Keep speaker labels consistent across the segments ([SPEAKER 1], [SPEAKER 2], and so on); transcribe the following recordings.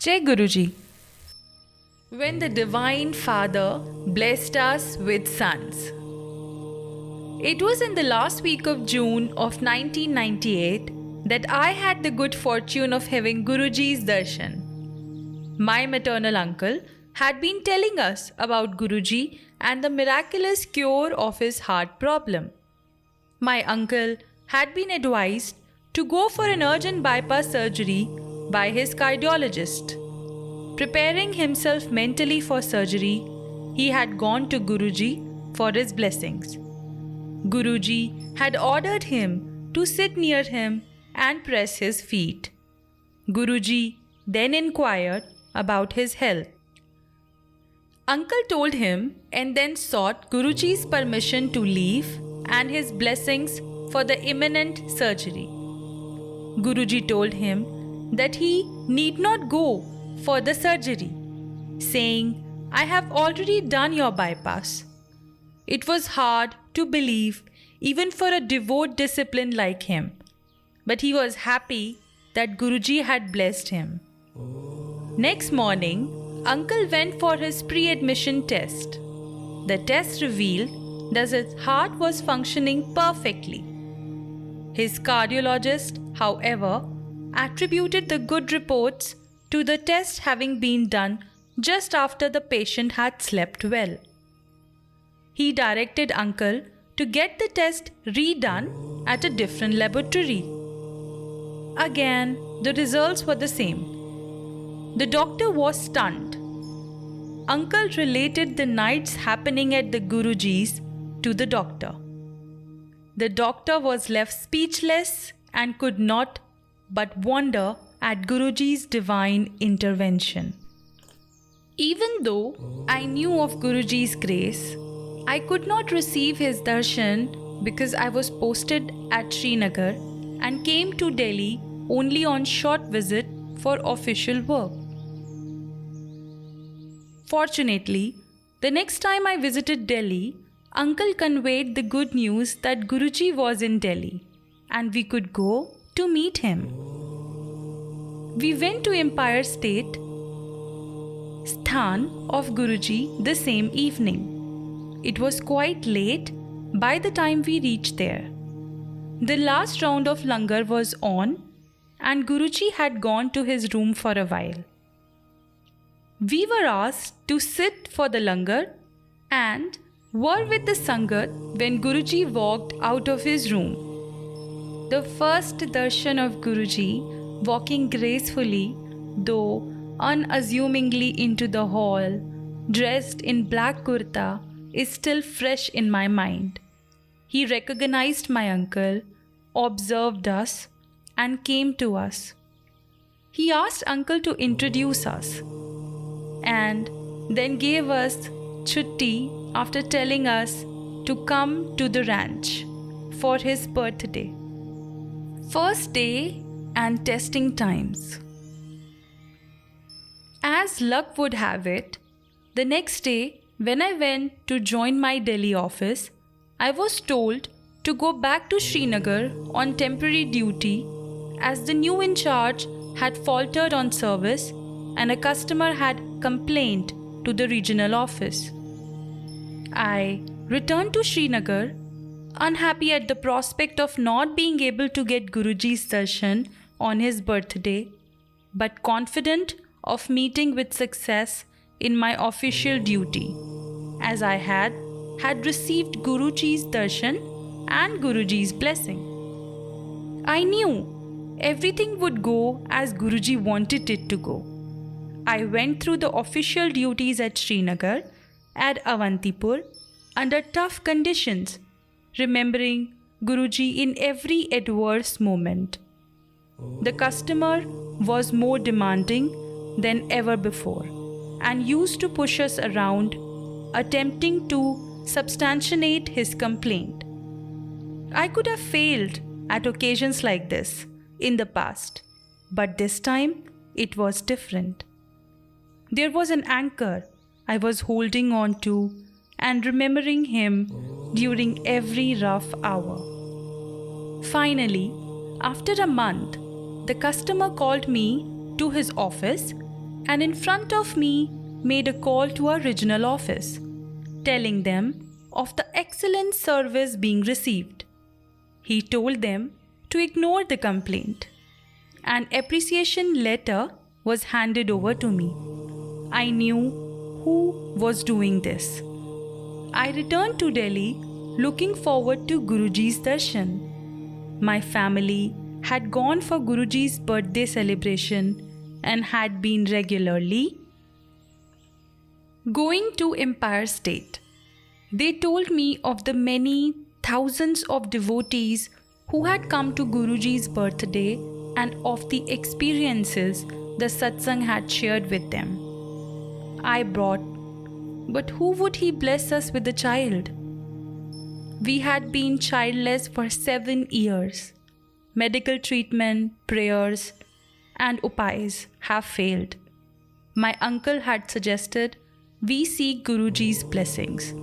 [SPEAKER 1] Jai Guruji. When the Divine Father blessed us with sons. It was in the last week of June of 1998 that I had the good fortune of having Guruji's darshan. My maternal uncle had been telling us about Guruji and the miraculous cure of his heart problem. My uncle had been advised to go for an urgent bypass surgery by his cardiologist. Preparing himself mentally for surgery, he had gone to Guruji for his blessings. Guruji had ordered him to sit near him and press his feet. Guruji then inquired about his health. Uncle told him and then sought Guruji's permission to leave and his blessings for the imminent surgery. Guruji told him that he need not go for the surgery, saying, "I have already done your bypass." It was hard to believe even for a devout discipline like him, but he was happy that Guruji had blessed him. Next morning, Uncle went for his pre-admission test. The test revealed that his heart was functioning perfectly. His cardiologist, however, attributed the good reports to the test having been done just after the patient had slept well. He directed Uncle to get the test redone at a different laboratory. Again, the results were the same. The doctor was stunned. Uncle related the nights happening at the Guruji's to the doctor. The doctor was left speechless and could not but wonder at Guruji's divine intervention. Even though I knew of Guruji's grace, I could not receive his darshan because I was posted at Srinagar and came to Delhi only on short visit for official work. Fortunately, the next time I visited Delhi, Uncle conveyed the good news that Guruji was in Delhi and we could go to meet him. We went to Empire State Sthan of Guruji the same evening. It was quite late by the time we reached there. The last round of langar was on and Guruji had gone to his room for a while. We were asked to sit for the langar and were with the sangat when Guruji walked out of his room. The first darshan of Guruji walking gracefully, though unassumingly into the hall, dressed in black kurta, is still fresh in my mind. He recognized my uncle, observed us, and came to us. He asked Uncle to introduce us and then gave us chutti after telling us to come to the ranch for his birthday. First day and testing times. As luck would have it, the next day when I went to join my Delhi office, I was told to go back to Srinagar on temporary duty as the new in charge had faltered on service and a customer had complained to the regional office. I returned to Srinagar, unhappy at the prospect of not being able to get Guruji's darshan on his birthday, but confident of meeting with success in my official duty, as I had received Guruji's darshan and Guruji's blessing. I knew everything would go as Guruji wanted it to go. I went through the official duties at Srinagar, at Avantipur, under tough conditions, remembering Guruji in every adverse moment. The customer was more demanding than ever before and used to push us around, attempting to substantiate his complaint. I could have failed at occasions like this in the past, but this time it was different. There was an anchor I was holding on to and remembering him during every rough hour. Finally, after a month, the customer called me to his office and in front of me made a call to our regional office, telling them of the excellent service being received. He told them to ignore the complaint. An appreciation letter was handed over to me. I knew who was doing this. I returned to Delhi looking forward to Guruji's darshan. My family had gone for Guruji's birthday celebration and had been regularly going to Empire State. They told me of the many thousands of devotees who had come to Guruji's birthday and of the experiences the satsang had shared with them. I brought, but who would he bless us with a child? We had been childless for 7 years. Medical treatment, prayers, and upays have failed. My uncle had suggested we seek Guruji's blessings.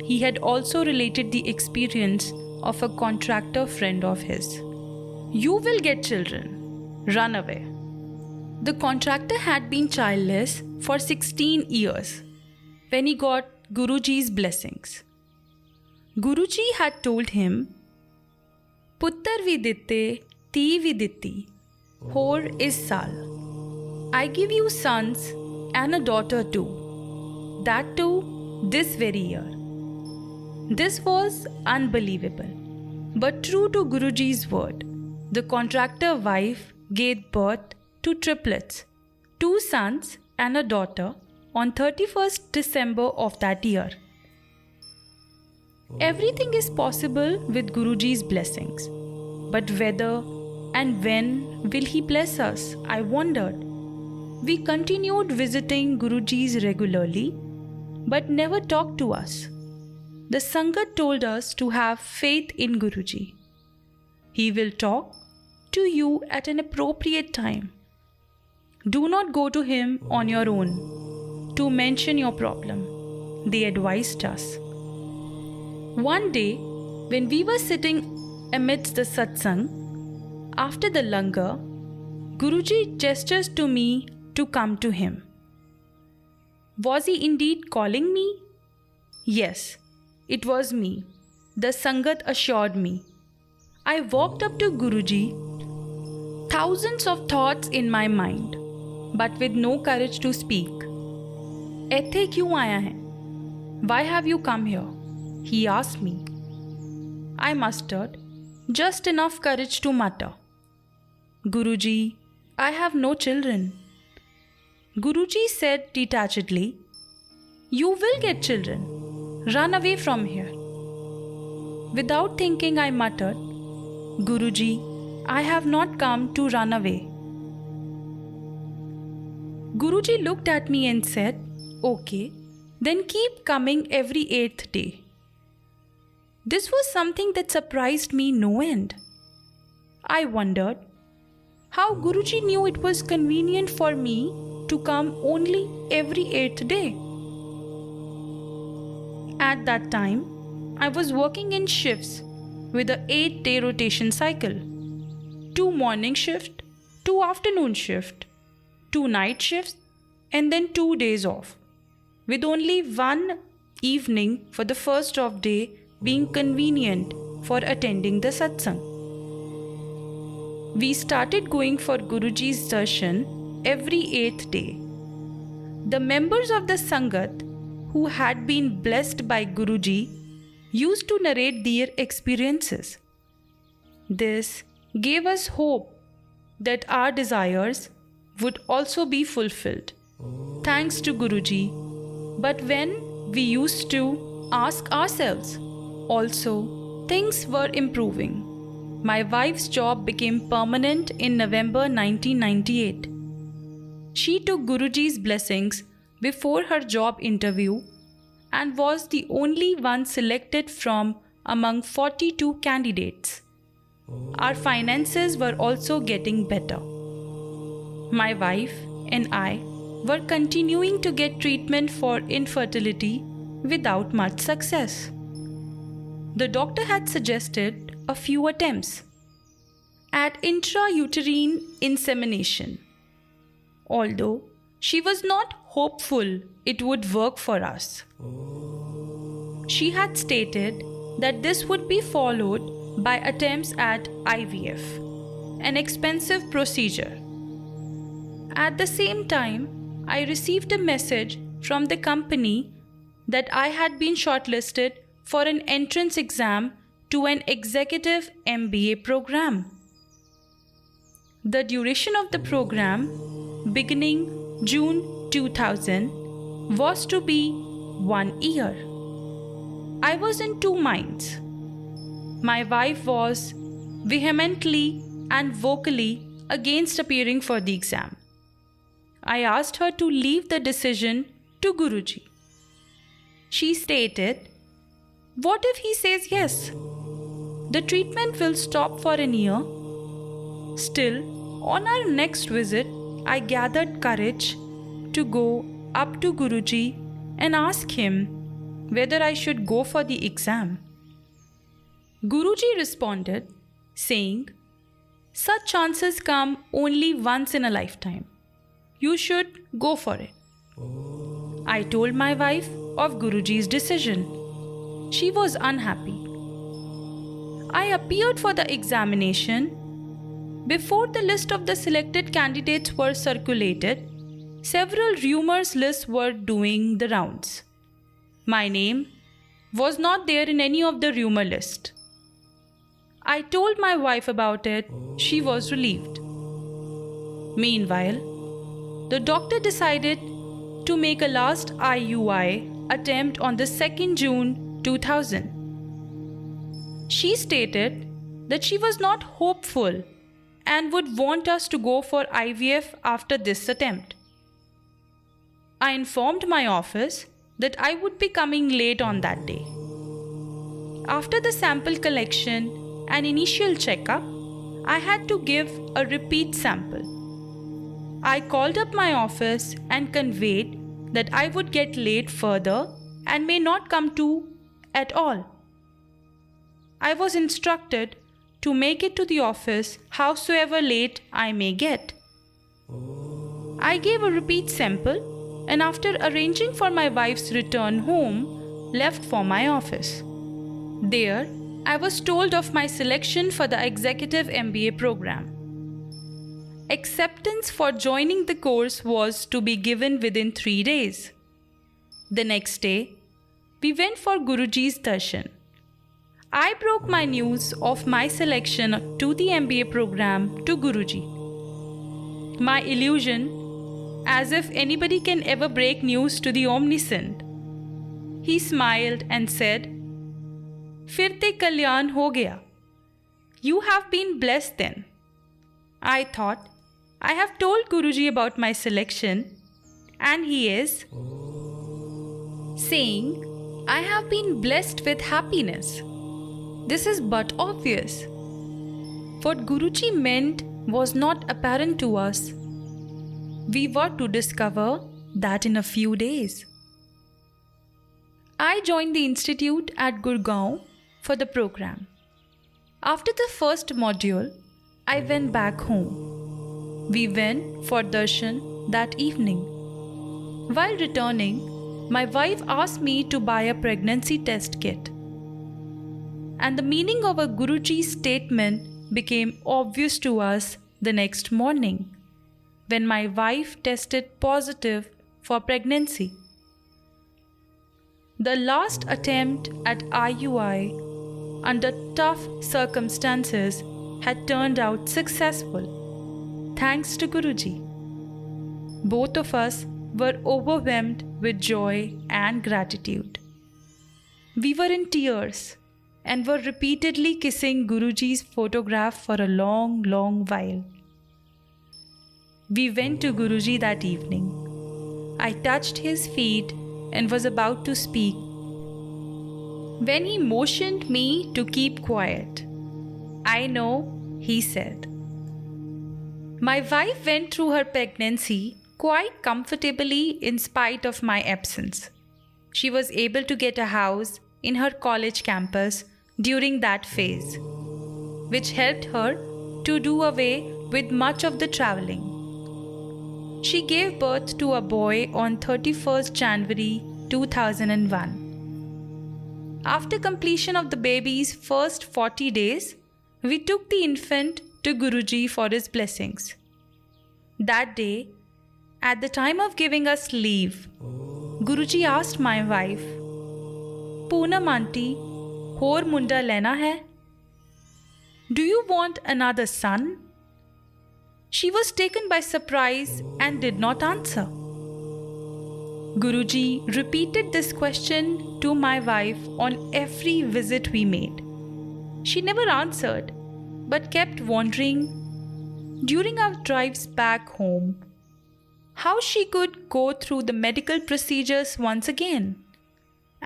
[SPEAKER 1] He had also related the experience of a contractor friend of his. You will get children. Run away. The contractor had been childless for 16 years when he got Guruji's blessings. Guruji had told him, Puttar viditte, ti viditti, hor is sal. I give you sons and a daughter too. That too this very year. This was unbelievable, but true to Guruji's word. The contractor wife gave birth to triplets, 2 sons and a daughter on 31st December of that year. Everything is possible with Guruji's blessings. But whether and when will he bless us? I wondered. We continued visiting Guruji's regularly, but never talked to us. The Sangat told us to have faith in Guruji. He will talk to you at an appropriate time. Do not go to him on your own to mention your problem, they advised us. One day, when we were sitting amidst the satsang, after the langar, Guruji gestures to me to come to him. Was he indeed calling me? Yes, it was me, the Sangat assured me. I walked up to Guruji, thousands of thoughts in my mind, but with no courage to speak. Aithe kyun aaya hai? Why have you come here? He asked me. I mustered just enough courage to mutter, Guruji, I have no children. Guruji said detachedly, You will get children. Run away from here. Without thinking, I muttered, Guruji, I have not come to run away. Guruji looked at me and said, Okay, then keep coming every 8th day. This was something that surprised me no end. I wondered how Guruji knew it was convenient for me to come only every 8th day. At that time, I was working in shifts with an 8-day rotation cycle. 2 morning shift, 2 afternoon shift, 2 night shifts, and then 2 days off, with only 1 evening for the first of day being convenient for attending the satsang. We started going for Guruji's darshan every 8th day. The members of the Sangat who had been blessed by Guruji used to narrate their experiences. This gave us hope that our desires would also be fulfilled, thanks to Guruji. But when we used to ask ourselves, also, things were improving. My wife's job became permanent in November 1998. She took Guruji's blessings before her job interview and was the only one selected from among 42 candidates. Our finances were also getting better. My wife and I were continuing to get treatment for infertility without much success. The doctor had suggested a few attempts at intrauterine insemination. Although She was not hopeful it would work for us. She had stated that this would be followed by attempts at IVF, an expensive procedure. At the same time, I received a message from the company that I had been shortlisted for an entrance exam to an executive MBA program. The duration of the program, beginning June 2000, was to be 1 year. I was in two minds. My wife was vehemently and vocally against appearing for the exam. I asked her to leave the decision to Guruji. She stated, "What if he says yes? The treatment will stop for a year." Still, on our next visit, I gathered courage to go up to Guruji and ask him whether I should go for the exam. Guruji responded, saying, "Such chances come only once in a lifetime. You should go for it." I told my wife of Guruji's decision. She was unhappy. I appeared for the examination. Before the list of the selected candidates were circulated, several rumors lists were doing the rounds. My name was not there in any of the rumor list. I told my wife about it. She was relieved. Meanwhile, the doctor decided to make a last IUI attempt on the 2nd June 2000. She stated that she was not hopeful and would want us to go for IVF after this attempt. I informed my office that I would be coming late on that day. After the sample collection and initial checkup, I had to give a repeat sample. I called up my office and conveyed that I would get late further and may not come to at all. I was instructed to make it to the office howsoever late I may get. I gave a repeat sample and after arranging for my wife's return home, left for my office. There, I was told of my selection for the executive MBA program. Acceptance for joining the course was to be given within 3 days. The next day, we went for Guruji's darshan. I broke my news of my selection to the MBA program to Guruji. My illusion, as if anybody can ever break news to the Omniscient. He smiled and said, "Fir te kalyan ho gaya. You have been blessed then." I thought, I have told Guruji about my selection and he is saying, I have been blessed with happiness. This is but obvious. What Guruji meant was not apparent to us. We were to discover that in a few days. I joined the institute at Gurgaon for the program. After the first module, I went back home. We went for darshan that evening. While returning, my wife asked me to buy a pregnancy test kit. And the meaning of a Guruji's statement became obvious to us the next morning, when my wife tested positive for pregnancy. The last attempt at IUI under tough circumstances had turned out successful, thanks to Guruji. Both of us were overwhelmed with joy and gratitude. We were in tears and were repeatedly kissing Guruji's photograph for a long, long while. We went to Guruji that evening. I touched his feet and was about to speak when he motioned me to keep quiet. "I know," he said. My wife went through her pregnancy quite comfortably in spite of my absence. She was able to get a house in her college campus during that phase, which helped her to do away with much of the traveling. She gave birth to a boy on 31st January 2001. After completion of the baby's first 40 days, we took the infant to Guruji for his blessings. That day, at the time of giving us leave, Guruji asked my wife, "Poonam aunty, ਹੋਰ ਮੁੰਡਾ ਲੈਣਾ ਹੈ? Do you want another son?" She was taken by surprise and did not answer. Guruji repeated this question to my wife on every visit we made. She never answered, but kept wondering during our drives back home how she could go through the medical procedures once again,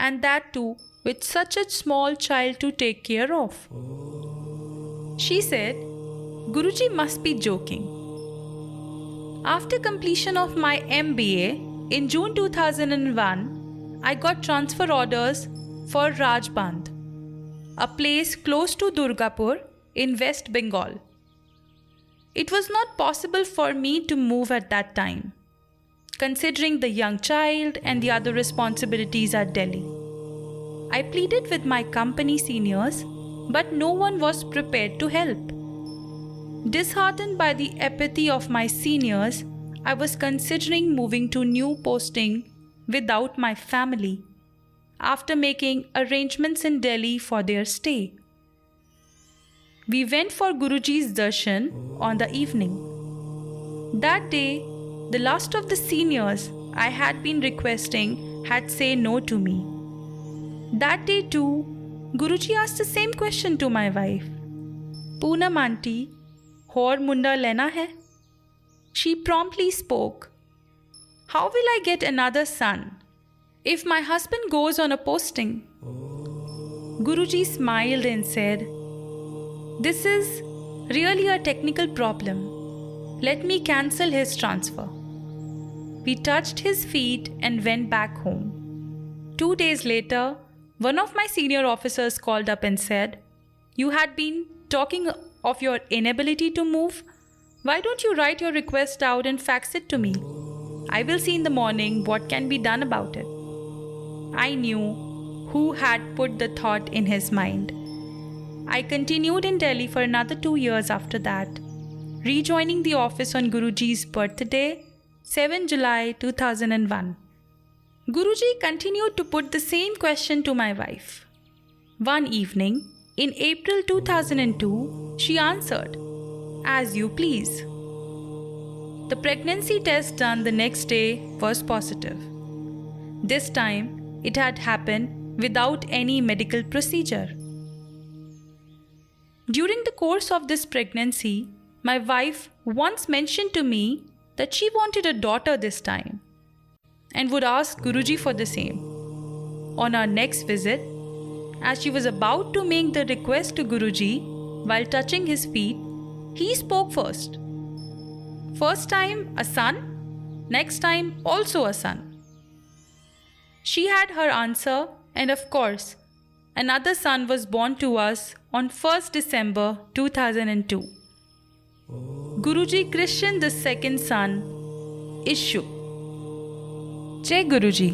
[SPEAKER 1] and that too with such a small child to take care of. She said, "Guruji must be joking." After completion of my MBA, in June 2001, I got transfer orders for Rajband, a place close to Durgapur in West Bengal. It was not possible for me to move at that time, considering the young child and the other responsibilities at Delhi. I pleaded with my company seniors, but no one was prepared to help. Disheartened by the apathy of my seniors, I was considering moving to new posting without my family after making arrangements in Delhi for their stay. We went for Guruji's darshan on the evening. That day, the last of the seniors I had been requesting had said no to me. That day too, Guruji asked the same question to my wife, "Poonam aunty, ਹੋਰ ਮੁੰਡਾ ਲੈਣਾ ਹੈ?" She promptly spoke, "How will I get another son if my husband goes on a posting?" Guruji smiled and said, "This is really a technical problem. Let me cancel his transfer." We touched his feet and went back home. 2 days later, one of my senior officers called up and said, "You had been talking of your inability to move. Why don't you write your request out and fax it to me? I will see in the morning what can be done about it." I knew who had put the thought in his mind. I continued in Delhi for another 2 years after that, rejoining the office on Guruji's birthday, 7 July 2001. Guruji continued to put the same question to my wife. One evening, in April 2002, she answered, "As you please." The pregnancy test done the next day was positive. This time, it had happened without any medical procedure. During the course of this pregnancy, my wife once mentioned to me that she wanted a daughter this time and would ask Guruji for the same. On our next visit, as she was about to make the request to Guruji while touching his feet, he spoke first. First time a son, next time also a son. She had her answer, and of course, another son was born to us on 1st December 2002. Guruji christened the second son Ishu. Jai Guruji.